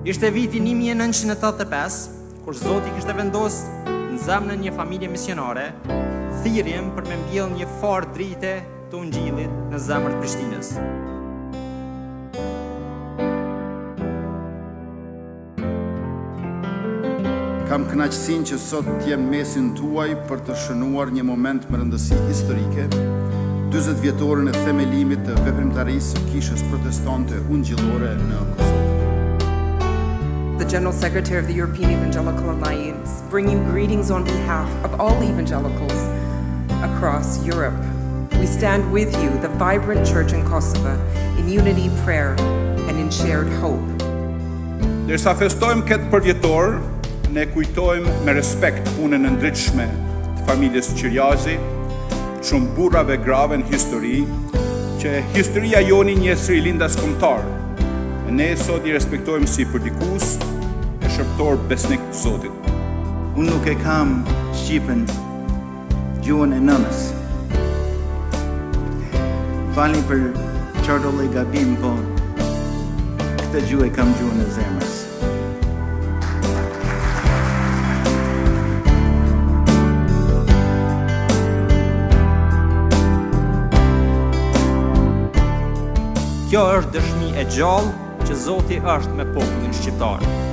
Ishte viti 1985, kur Zoti kishte vendosur në zemrën një familje misionare thirrjen për me mbjellë një farë drite të ungjillit në zemrën e Prishtinës. Kam kënaqësinë që sot të jem mesin tuaj për të shënuar një moment me rëndësi historike, 40 vjetorin e themelimit të veprimtarisë së Kishës Protestante Ungjillore në Kosovë. The General Secretary of the European Evangelical Alliance, bring you greetings on behalf of all evangelicals across Europe. We stand with you, the vibrant church in Kosovo, in unity, prayer, and in shared hope. Derisa festojmë këtë përvjetor, ne kujtojmë me respekt punën e ndritshme të familjes Qirjazi, shumë burrave grave në histori, që historia joni një srilindas kombëtar. Ne sot I respektojmë si përdikus e shërptor besnik të Zotit. Unë nuk e kam Shqipen, gjuhën e nënës. Falni për çordoll e gabim, po këtë gjuhë e kam gjuhën e zemrës. Kjo është dëshmi e gjallë që Zoti është me popullin shqiptar.